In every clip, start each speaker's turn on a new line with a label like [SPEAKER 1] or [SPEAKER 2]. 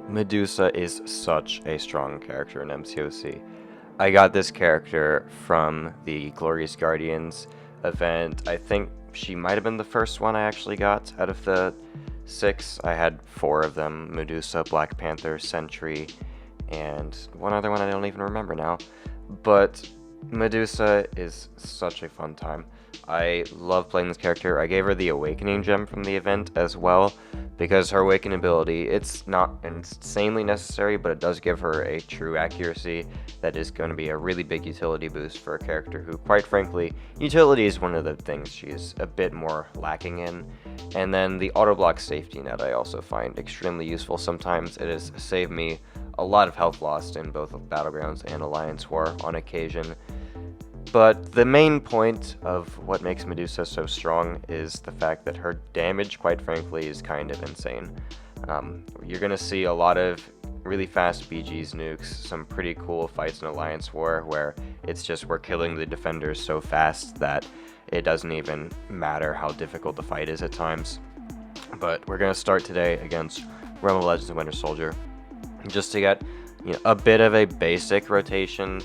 [SPEAKER 1] Medusa is such a strong character in MCoC. I got this character from the Glorious Guardians event. I think she might have been the first one I actually got out of the 6. I had 4 of them: Medusa, Black Panther, Sentry, and one other one I don't even remember now. But Medusa is such a fun time. I love playing this character. I gave her the Awakening gem from the event as well, because her Awakening ability, it's not insanely necessary, but it does give her a true accuracy that is going to be a really big utility boost for a character who, quite frankly, utility is one of the things she's a bit more lacking in. And then the auto block safety net I also find extremely useful sometimes. It has saved me a lot of health lost in both Battlegrounds and Alliance War on occasion. But the main point of what makes Medusa so strong is the fact that her damage, quite frankly, is kind of insane. You're going to see a lot of really fast BGs nukes, some pretty cool fights in Alliance War where it's just we're killing the defenders so fast that it doesn't even matter how difficult the fight is at times. But we're going to start today against Realm of Legends and Winter Soldier, just to get a bit of a basic rotation,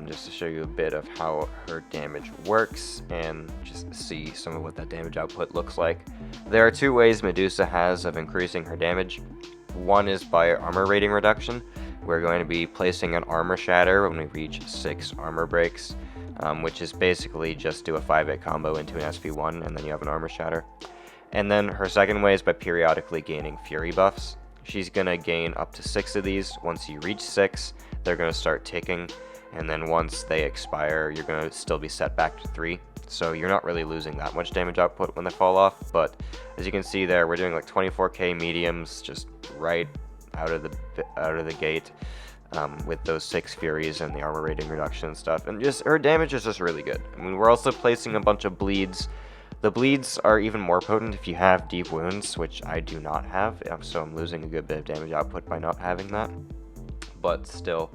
[SPEAKER 1] just to show you a bit of how her damage works and just see some of what that damage output looks like. There are 2 ways Medusa has of increasing her damage. One is by armor rating reduction. We're going to be placing an armor shatter when we reach 6 armor breaks, which is basically just do a 5-hit combo into an SP1 and then you have an armor shatter. And then her second way is by periodically gaining fury buffs. She's going to gain up to 6 of these. Once you reach 6, they're going to start ticking, and then once they expire, you're going to still be set back to 3. So you're not really losing that much damage output when they fall off, but as you can see there, we're doing like 24k mediums just right out of the gate, with those 6 furies and the armor rating reduction and stuff, and just her damage is just really good. I mean, we're also placing a bunch of bleeds. The bleeds are even more potent if you have deep wounds, which I do not have, so I'm losing a good bit of damage output by not having that. But still,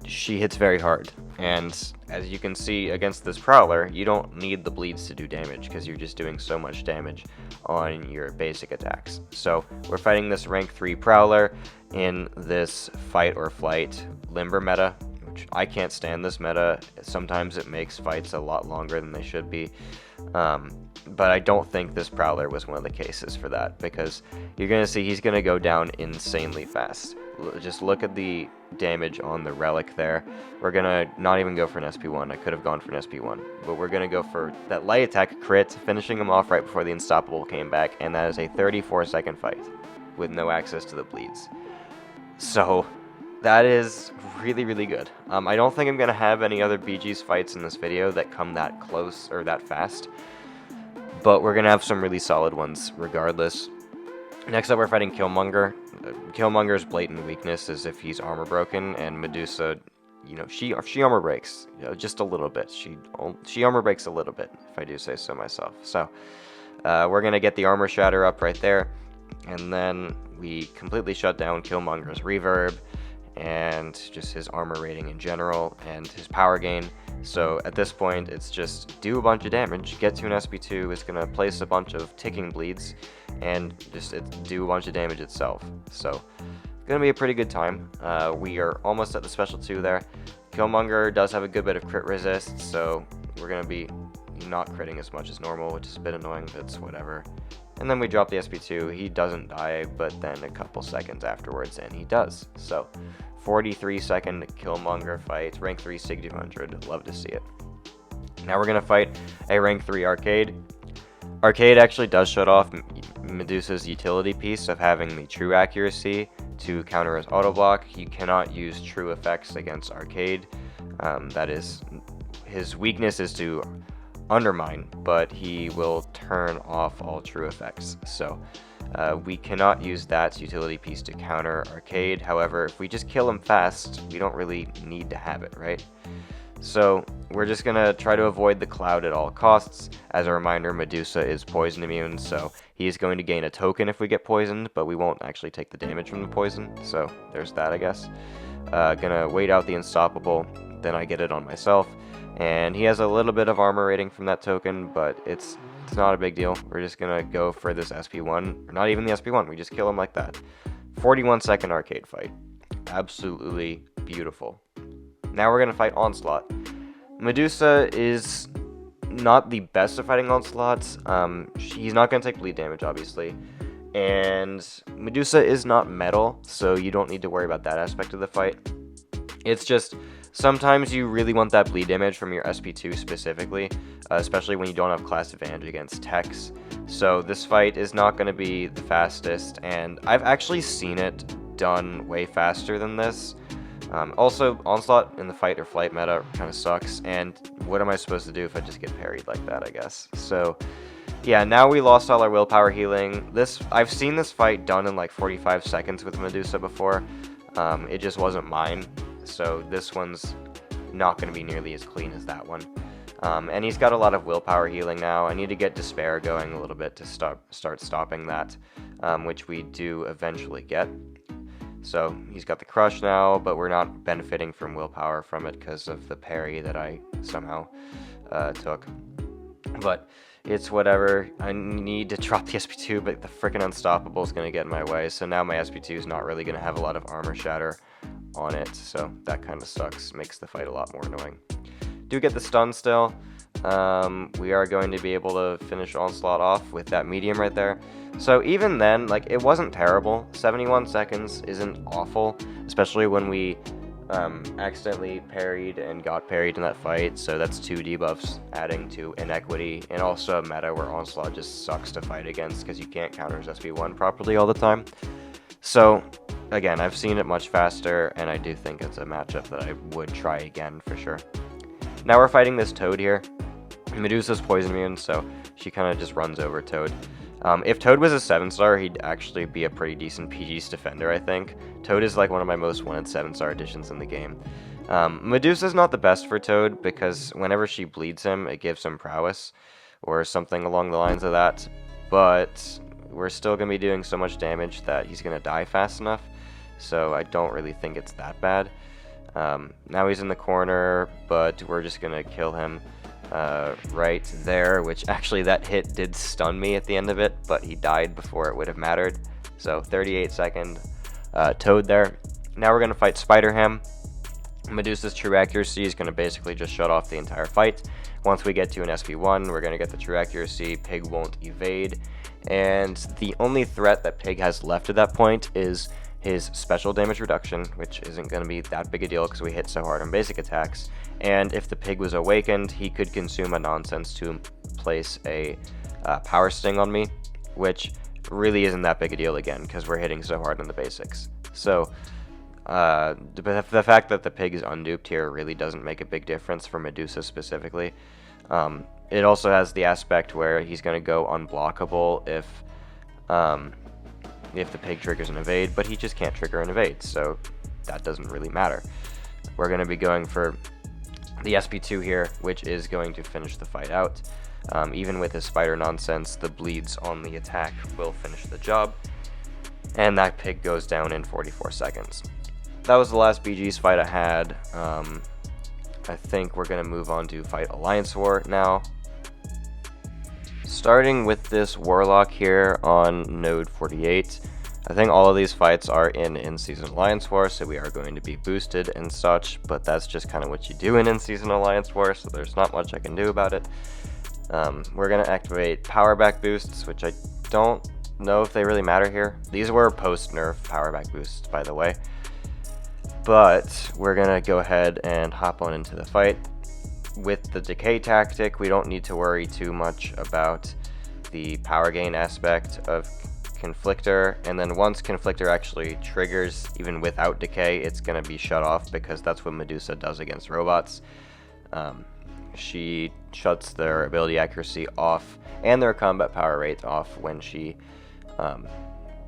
[SPEAKER 1] she hits very hard, and as you can see against this Prowler, you don't need the bleeds to do damage because you're just doing so much damage on your basic attacks. So we're fighting this rank 3 Prowler in this fight or flight limber meta, which I can't stand this meta. Sometimes it makes fights a lot longer than they should be. But I don't think this Prowler was one of the cases for that, because you're going to see he's going to go down insanely fast. Just look at the damage on the relic there. We're going to not even go for an SP1. I could have gone for an SP1, but we're going to go for that light attack crit, finishing him off right before the Unstoppable came back, and that is a 34-second fight with no access to the bleeds. So that is really, really good. I don't think I'm going to have any other BG's fights in this video that come that close or that fast, but we're going to have some really solid ones regardless. Next up, we're fighting Killmonger. Killmonger's blatant weakness is if he's armor broken, and Medusa, she armor breaks, just a little bit. She armor breaks a little bit, if I do say so myself. So we're going to get the armor shatter up right there, and then we completely shut down Killmonger's reverb and just his armor rating in general and his power gain. So at this point, it's just do a bunch of damage, get to an SP2, it's going to place a bunch of ticking bleeds, and just do a bunch of damage itself. So going to be a pretty good time. We are almost at the special 2 there. Killmonger does have a good bit of crit resist, so we're going to be not critting as much as normal, which is a bit annoying, but it's whatever. And then we drop the SP2. He doesn't die, but then a couple seconds afterwards, and he does. So 43-second Killmonger fight, rank 3 Sig 200. Love to see it. Now we're going to fight a rank 3 Arcade. Arcade actually does shut off Medusa's utility piece of having the true accuracy to counter his auto block. You cannot use true effects against Arcade. That is, his weakness is to undermine, but he will turn off all true effects. So we cannot use that utility piece to counter Arcade. However, if we just kill him fast, we don't really need to have it, right? So we're just going to try to avoid the cloud at all costs. As a reminder, Medusa is poison immune, so he's going to gain a token if we get poisoned, but we won't actually take the damage from the poison. So there's that, I guess. Gonna wait out the Unstoppable, then I get it on myself. And he has a little bit of armor rating from that token, but it's not a big deal. We're just gonna go for this SP1, or not even the SP1, we just kill him like that. 41-second arcade fight. Absolutely beautiful. Now we're going to fight Onslaught. Medusa is not the best at fighting Onslaughts. He's not going to take bleed damage, obviously. And Medusa is not metal, so you don't need to worry about that aspect of the fight. It's just sometimes you really want that bleed damage from your SP2 specifically, especially when you don't have class advantage against techs. So this fight is not going to be the fastest, and I've actually seen it done way faster than this. Also, Onslaught in the fight or flight meta kind of sucks, and what am I supposed to do if I just get parried like that, I guess? So, yeah, now we lost all our willpower healing. I've seen this fight done in like 45 seconds with Medusa before. It just wasn't mine, so this one's not going to be nearly as clean as that one. And he's got a lot of willpower healing now. I need to get Despair going a little bit to start stopping that, which we do eventually get. So he's got the Crush now, but we're not benefiting from willpower from it because of the parry that I somehow took. But it's whatever. I need to drop the SP2, but the frickin' Unstoppable is going to get in my way. So now my SP2 is not really going to have a lot of armor shatter on it. So that kind of sucks. Makes the fight a lot more annoying. Do get the stun still. We are going to be able to finish Onslaught off with that medium right there. So even then, like, it wasn't terrible. 71 seconds isn't awful, especially when we accidentally parried and got parried in that fight. So that's 2 debuffs adding to Inequity, and also a meta where Onslaught just sucks to fight against because you can't counter his SP1 properly all the time. So again, I've seen it much faster, and I do think it's a matchup that I would try again for sure. Now we're fighting this Toad here. Medusa's poison immune, so she kind of just runs over Toad. If Toad was a 7-star, he'd actually be a pretty decent PG's defender, I think. Toad is like one of my most wanted 7-star additions in the game. Medusa's not the best for Toad, because whenever she bleeds him, it gives him prowess, or something along the lines of that. But we're still going to be doing so much damage that he's going to die fast enough, so I don't really think it's that bad. Now he's in the corner, but we're just going to kill him right there, which actually that hit did stun me at the end of it, but he died before it would have mattered. So 38-second Toad there. Now we're going to fight Spider-Ham. Medusa's true accuracy is going to basically just shut off the entire fight. Once we get to an SP1, we're going to get the true accuracy. Pig won't evade, and the only threat that Pig has left at that point is his special damage reduction, which isn't going to be that big a deal because we hit so hard on basic attacks. And if the Pig was awakened, he could consume a nonsense to place a power sting on me, which really isn't that big a deal again because we're hitting so hard on the basics. So the fact that the Pig is unduped here really doesn't make a big difference for Medusa specifically. It also has the aspect where he's going to go unblockable if the Pig triggers an evade, but he just can't trigger an evade, so that doesn't really matter. We're going to be going for the SP2 here, which is going to finish the fight out. Even with his spider nonsense, the bleeds on the attack will finish the job, and that Pig goes down in 44 seconds. That was the last BG's fight I had. I think we're going to move on to fight Alliance War now. Starting with this Warlock here on node 48. I think all of these fights are in Season Alliance War, so we are going to be boosted and such, but that's just kind of what you do in Season Alliance War, so there's not much I can do about it. We're going to activate power back boosts, which I don't know if they really matter here. These were post-nerf power back boosts, by the way. But we're going to go ahead and hop on into the fight. With the decay tactic, we don't need to worry too much about the power gain aspect of Conflictor, and then once Conflictor actually triggers, even without decay, it's going to be shut off because that's what Medusa does against robots. She shuts their ability accuracy off and their combat power rate off when she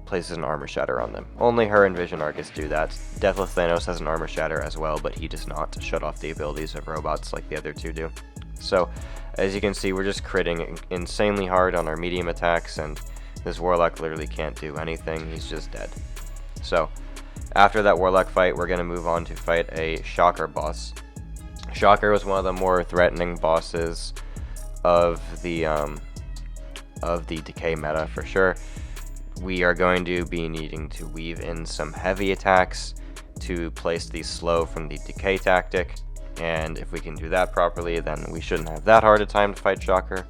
[SPEAKER 1] places an armor shatter on them. Only her and Vision Argus do that. Deathless Thanos has an armor shatter as well, but he does not shut off the abilities of robots like the other two do. So, as you can see, we're just critting insanely hard on our medium attacks, and this Warlock literally can't do anything. He's just dead. So, after that Warlock fight, we're going to move on to fight a Shocker boss. Shocker was one of the more threatening bosses of the decay meta for sure. we are going to be needing to weave in some heavy attacks to place the slow from the decay tactic, and if we can do that properly, then we shouldn't have that hard a time to fight Shocker.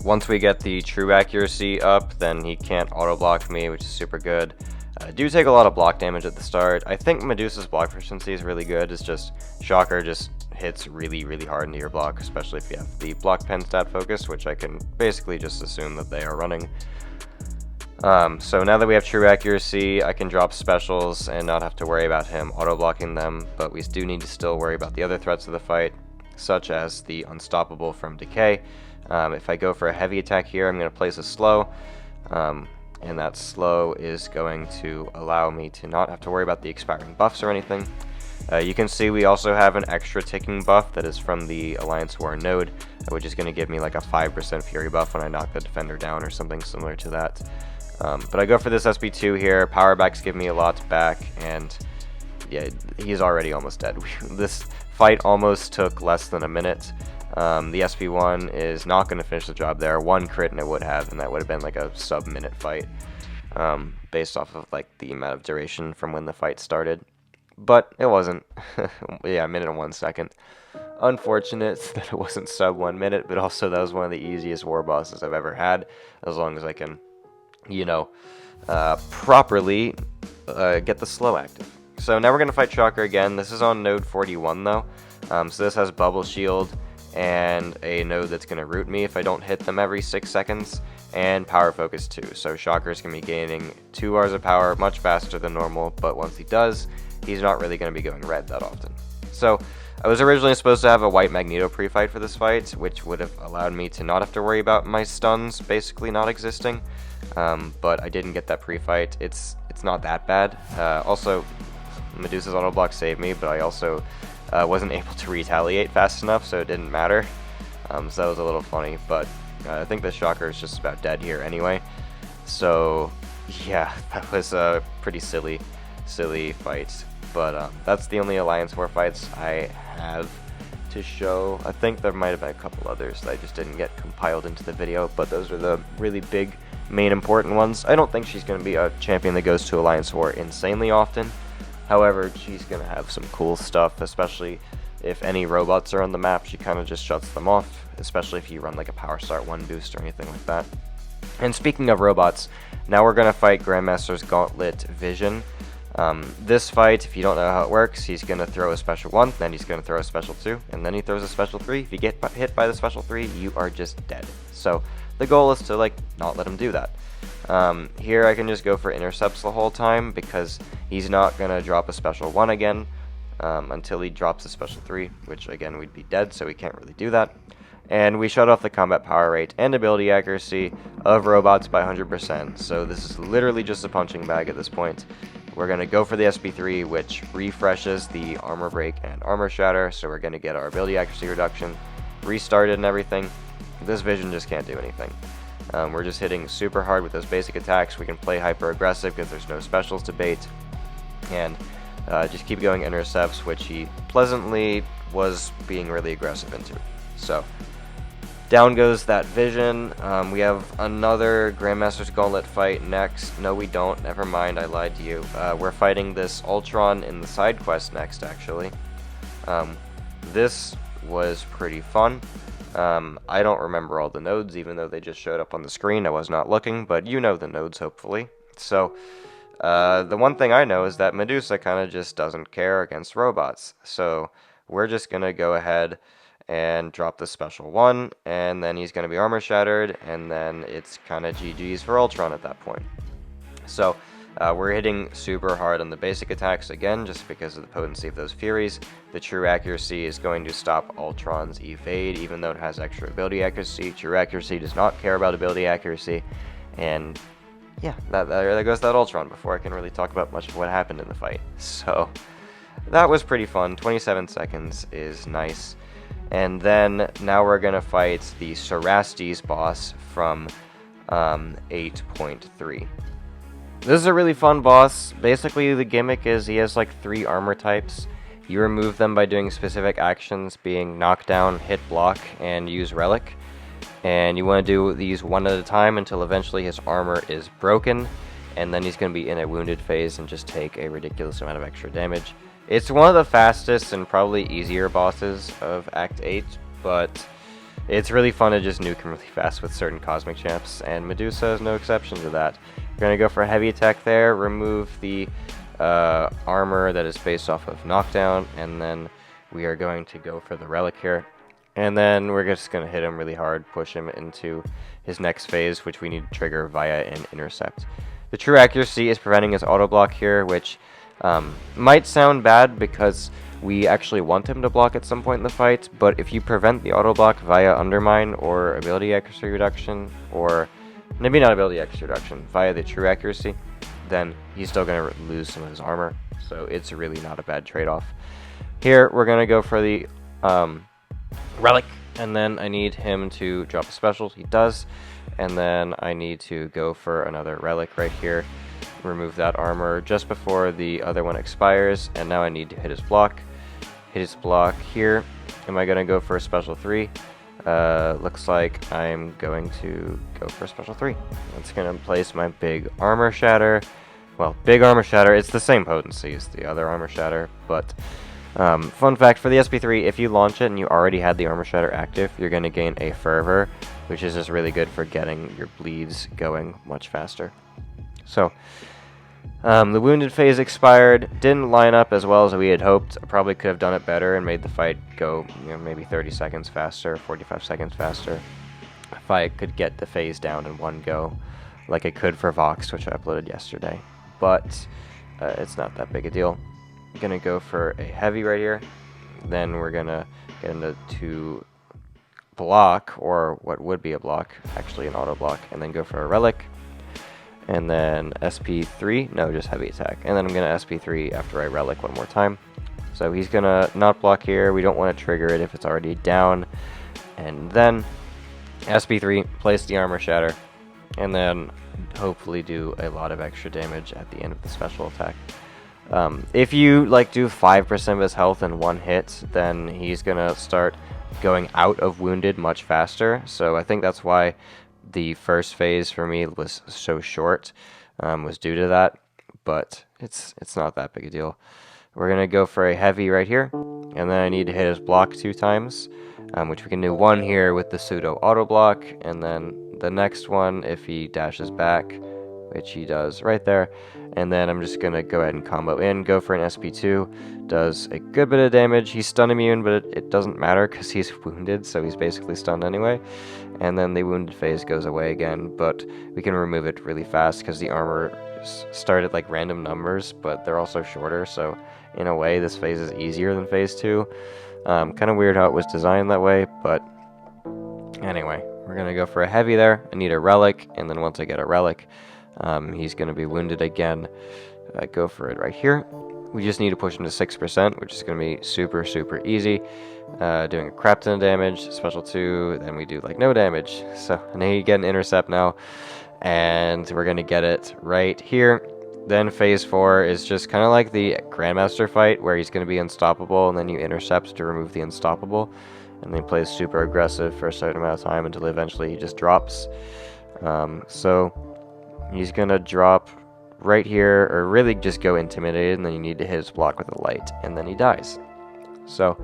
[SPEAKER 1] Once we get the true accuracy up, then he can't auto block me, which is super good. I do take a lot of block damage at the start. I think Medusa's block efficiency is really good. It's just Shocker just hits really, really hard into your block, especially if you have the block pen stat focus, which I can basically just assume that they are running. So now that we have true accuracy, I can drop specials and not have to worry about him auto-blocking them, but we do need to still worry about the other threats of the fight, such as the Unstoppable from Decay. If I go for a heavy attack here, I'm going to place a slow, and that slow is going to allow me to not have to worry about the expiring buffs or anything. You can see we also have an extra ticking buff that is from the Alliance War node, which is going to give me like a 5% Fury buff when I knock the defender down or something similar to that. But I go for this SB2 here. Power backs give me a lot back, and yeah, he's already almost dead. This fight almost took less than a minute. The SB1 is not going to finish the job there. One crit and it would have, and that would have been like a sub-minute fight, based off of like the amount of duration from when the fight started. But it wasn't. Yeah, a minute and 1 second. Unfortunate that it wasn't sub 1 minute, but also that was one of the easiest war bosses I've ever had, as long as I can, you know, properly get the slow active. So now we're going to fight Shocker again. This is on node 41 though, so this has Bubble Shield and a node that's going to root me if I don't hit them every 6 seconds, and Power Focus too. So Shocker's going to be gaining 2 bars of power much faster than normal, but once he does, he's not really going to be going red that often. So I was originally supposed to have a white Magneto pre-fight for this fight, which would have allowed me to not have to worry about my stuns basically not existing, but I didn't get that pre-fight. It's not that bad. Also, Medusa's auto block saved me, but I also wasn't able to retaliate fast enough, so it didn't matter. So that was a little funny, but I think the Shocker is just about dead here anyway. So yeah, that was a pretty silly fight. But that's the only Alliance War fights I have to show. I think there might have been a couple others that I just didn't get compiled into the video, but those are the really big, main important ones. I don't think she's going to be a champion that goes to Alliance War insanely often. However, she's going to have some cool stuff, especially if any robots are on the map. She kind of just shuts them off, especially if you run like a Power Start 1 boost or anything like that. And speaking of robots, now we're going to fight Grandmaster's Gauntlet Vision. This fight, if you don't know how it works, he's going to throw a special 1, then he's going to throw a special 2, and then he throws a special 3. If you get hit by the special 3, you are just dead. So the goal is to like not let him do that. Here I can just go for intercepts the whole time, because he's not going to drop a special 1 again until he drops a special 3, which again we'd be dead, so we can't really do that. And we shut off the combat power rate and ability accuracy of robots by 100%, so this is literally just a punching bag at this point. We're going to go for the SB3, which refreshes the armor break and armor shatter, so we're going to get our ability accuracy reduction restarted and everything. This Vision just can't do anything. We're just hitting super hard with those basic attacks. We can play hyper aggressive because there's no specials to bait, and just keep going intercepts, which he pleasantly was being really aggressive into. So down goes that Vision. We have another Grandmaster's Gauntlet fight next. No, we don't. Never mind, I lied to you. We're fighting this Ultron in the side quest next, actually. This was pretty fun. I don't remember all the nodes, even though they just showed up on the screen. I was not looking, but you know the nodes, hopefully. So the one thing I know is that Medusa kind of just doesn't care against robots. So we're just going to go ahead and drop the special 1, and then he's going to be armor shattered, and then it's kind of GG's for Ultron at that point. So we're hitting super hard on the basic attacks again, just because of the potency of those Furies. The true accuracy is going to stop Ultron's evade, even though it has extra ability accuracy. True accuracy does not care about ability accuracy, and yeah, there goes that Ultron before I can really talk about much of what happened in the fight. So that was pretty fun. 27 seconds is nice. And then now we're going to fight the Cerastes boss from 8.3. This is a really fun boss. Basically, the gimmick is he has like 3 armor types. You remove them by doing specific actions, being knockdown, hit block, and use relic. And you want to do these one at a time until eventually his armor is broken, and then he's going to be in a wounded phase and just take a ridiculous amount of extra damage. It's one of the fastest and probably easier bosses of Act 8, but it's really fun to just nuke him really fast with certain cosmic champs, and Medusa is no exception to that. We're going to go for a heavy attack there, remove the armor that is based off of knockdown, and then we are going to go for the relic here. And then we're just going to hit him really hard, push him into his next phase, which we need to trigger via an intercept. The true accuracy is preventing his auto block here, which might sound bad because we actually want him to block at some point in the fight, but if you prevent the auto block via undermine or ability accuracy reduction, or maybe not ability accuracy reduction, via the true accuracy, then he's still going to lose some of his armor, so it's really not a bad trade-off. Here, we're going to go for the relic, and then I need him to drop a special. He does, and then I need to go for another relic right here, remove that armor just before the other one expires, and now I need to hit his block. Hit his block here. Am I going to go for a special 3? Looks like I'm going to go for a special 3. That's going to place my big armor shatter. Well, big armor shatter, it's the same potency as the other armor shatter, but fun fact for the SP3, if you launch it and you already had the armor shatter active, you're going to gain a fervor, which is just really good for getting your bleeds going much faster. So, the wounded phase expired, didn't line up as well as we had hoped. I probably could have done it better and made the fight go, maybe 30 seconds faster, 45 seconds faster. If I could get the phase down in one go, like I could for Vox, which I uploaded yesterday. But it's not that big a deal. I'm gonna go for a heavy right here. Then we're gonna get into block, or what would be a block, actually an auto block, and then go for a relic. And then SP3, no, just heavy attack. And then I'm going to SP3 after I relic one more time. So he's going to not block here. We don't want to trigger it if it's already down. And then SP3, place the armor shatter. And then hopefully do a lot of extra damage at the end of the special attack. If you do 5% of his health in one hit, then he's going to start going out of wounded much faster. So I think that's why the first phase for me was so short, was due to that, but it's not that big a deal. We're going to go for a heavy right here, and then I need to hit his block 2 times, which we can do one here with the pseudo auto block, and then the next one if he dashes back, which he does right there. And then I'm just going to go ahead and combo in, go for an SP2, does a good bit of damage. He's stun immune, but it doesn't matter because he's wounded, so he's basically stunned anyway. And then the wounded phase goes away again, but we can remove it really fast because the armor started like random numbers, but they're also shorter, so in a way this phase is easier than phase 2. Kind of weird how it was designed that way, but anyway, we're going to go for a heavy there. I need a relic, and then once I get a relic, he's going to be wounded again. Go for it right here. We just need to push him to 6%, which is going to be super, super easy. Doing a crap ton of damage, special 2, then we do no damage. So I need to get an intercept now, and we're going to get it right here. Then phase 4 is just kind of like the Grandmaster fight, where he's going to be unstoppable, and then you intercept to remove the unstoppable. And then he plays super aggressive for a certain amount of time until eventually he just drops. So he's going to drop right here, or really just go intimidated, and then you need to hit his block with a light, and then he dies. So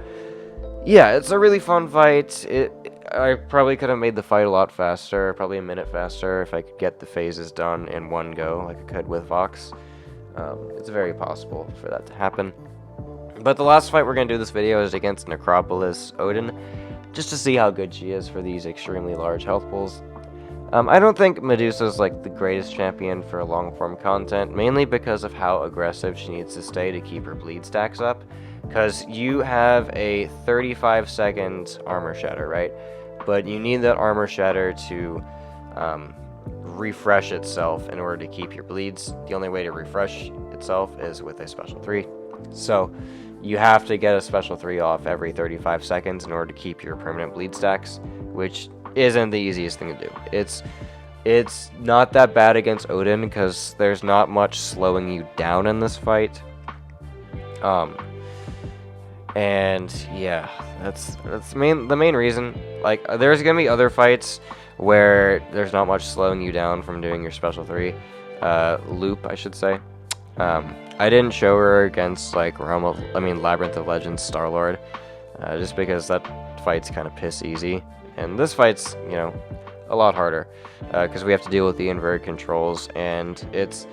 [SPEAKER 1] yeah, it's a really fun fight. I probably could have made the fight a lot faster, probably a minute faster, if I could get the phases done in one go like I could with Vox. It's very possible for that to happen. But the last fight we're going to do this video is against Necropolis Odin, just to see how good she is for these extremely large health pools. I don't think Medusa is the greatest champion for long-form content, mainly because of how aggressive she needs to stay to keep her bleed stacks up. Because you have a 35-second armor shatter, right? But you need that armor shatter to refresh itself in order to keep your bleeds. The only way to refresh itself is with a special 3. So you have to get a special 3 off every 35 seconds in order to keep your permanent bleed stacks, which isn't the easiest thing to do. It's not that bad against Odin because there's not much slowing you down in this fight. And yeah, that's the main reason. Like, there's gonna be other fights where there's not much slowing you down from doing your special 3 loop, I should say. I didn't show her against like Labyrinth of Legends Star-Lord, just because that fight's kind of piss easy, and this fight's, you know, a lot harder because we have to deal with the inverted controls, and it's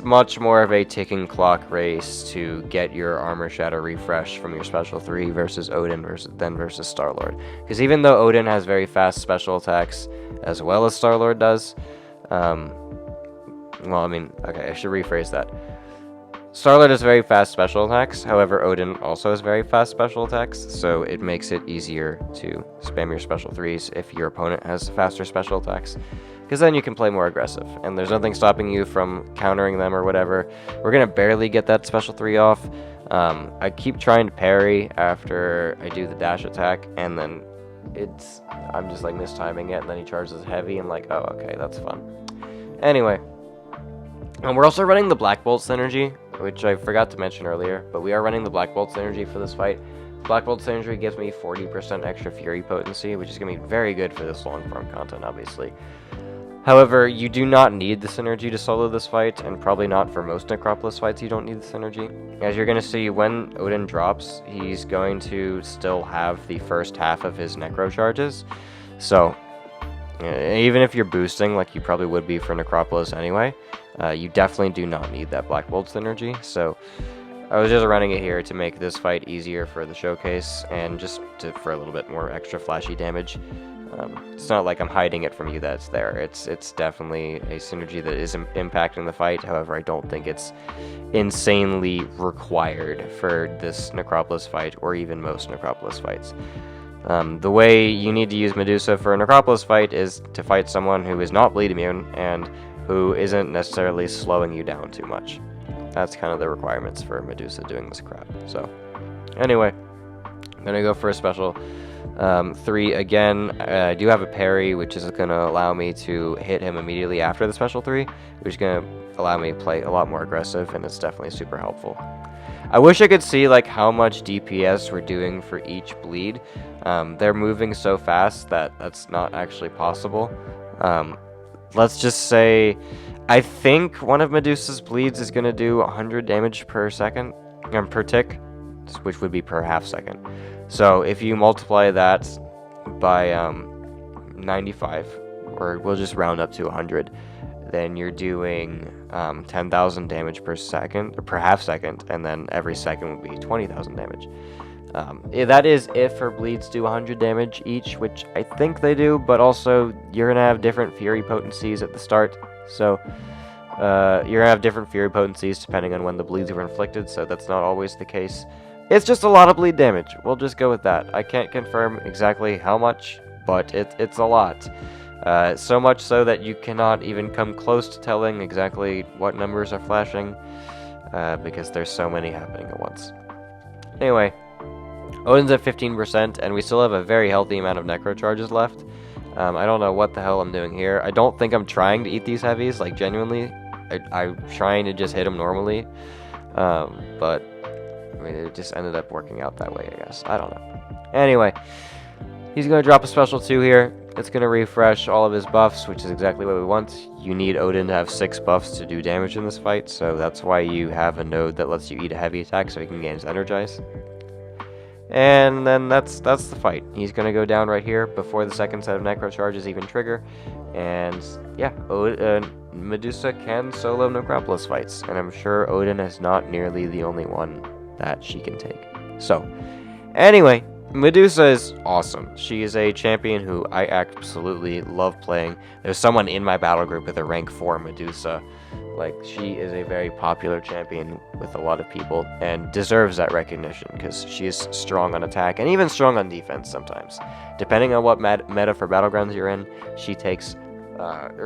[SPEAKER 1] much more of a ticking clock race to get your armor shadow refresh from your special 3 versus Odin versus Star-Lord. Because even though Odin has very fast special attacks as well as Star-Lord does, well, I mean, okay, I should rephrase that. Star-Lord has very fast special attacks, however, Odin also has very fast special attacks, so it makes it easier to spam your special 3s if your opponent has faster special attacks, because then you can play more aggressive, and there's nothing stopping you from countering them or whatever. We're going to barely get that special 3 off. I keep trying to parry after I do the dash attack, and then I'm just like mistiming it, and then he charges heavy, and like, oh, okay, that's fun. Anyway. And we're also running the Black Bolt synergy, which I forgot to mention earlier, but we are running the Black Bolt synergy for this fight. Black Bolt synergy gives me 40% extra Fury potency, which is going to be very good for this long form content, obviously. However, you do not need the synergy to solo this fight, and probably not for most Necropolis fights you don't need the synergy. As you're going to see, when Odin drops, he's going to still have the first half of his Necro charges, so even if you're boosting, like you probably would be for Necropolis anyway, you definitely do not need that Black Bolt synergy, so I was just running it here to make this fight easier for the showcase, and just for a little bit more extra flashy damage. It's not like I'm hiding it from you that it's there. It's definitely a synergy that is impacting the fight, however, I don't think it's insanely required for this Necropolis fight, or even most Necropolis fights. The way you need to use Medusa for a Necropolis fight is to fight someone who is not bleed immune, and who isn't necessarily slowing you down too much. That's kind of the requirements for Medusa doing this crap. So, anyway, I'm going to go for a special 3 again. I do have a parry, which is going to allow me to hit him immediately after the special 3, which is going to allow me to play a lot more aggressive, and it's definitely super helpful. I wish I could see like how much DPS we're doing for each bleed. They're moving so fast that that's not actually possible. Let's just say, I think one of Medusa's bleeds is going to do 100 damage per second, per tick, which would be per half second. So if you multiply that by 95, or we'll just round up to 100, then you're doing 10,000 damage per second, or per half second, and then every second would be 20,000 damage. That is if her bleeds do 100 damage each, which I think they do, but also you're going to have different Fury potencies at the start, so you're going to have different Fury potencies depending on when the bleeds were inflicted, so that's not always the case. It's just a lot of bleed damage. We'll just go with that. I can't confirm exactly how much, but it's a lot. So much so that you cannot even come close to telling exactly what numbers are flashing, because there's so many happening at once. Anyway, Odin's at 15%, and we still have a very healthy amount of Necro charges left. I don't know what the hell I'm doing here. I don't think I'm trying to eat these heavies, like genuinely. I'm trying to just hit them normally, but I mean, it just ended up working out that way, I guess. I don't know. Anyway, he's going to drop a special 2 here. It's going to refresh all of his buffs, which is exactly what we want. You need Odin to have 6 buffs to do damage in this fight, so that's why you have a node that lets you eat a heavy attack so he can gain his Energize. And then that's the fight. He's going to go down right here before the second set of Necro charges even trigger. And yeah, Medusa can solo Necropolis fights, and I'm sure Odin is not nearly the only one that she can take. So, anyway, Medusa is awesome. She is a champion who I absolutely love playing. There's someone in my battle group with a rank 4 Medusa. Like, she is a very popular champion with a lot of people, and deserves that recognition, because she is strong on attack, and even strong on defense sometimes. Depending on what meta for Battlegrounds you're in, she takes,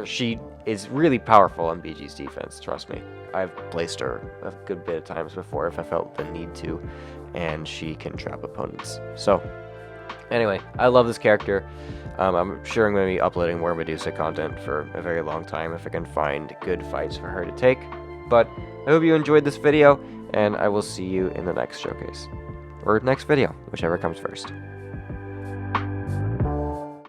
[SPEAKER 1] she is really powerful on BG's defense, trust me. I've placed her a good bit of times before if I felt the need to, and she can trap opponents. So, anyway, I love this character. I'm sure I'm going to be uploading more Medusa content for a very long time if I can find good fights for her to take. But I hope you enjoyed this video, and I will see you in the next showcase. or next video, whichever comes first.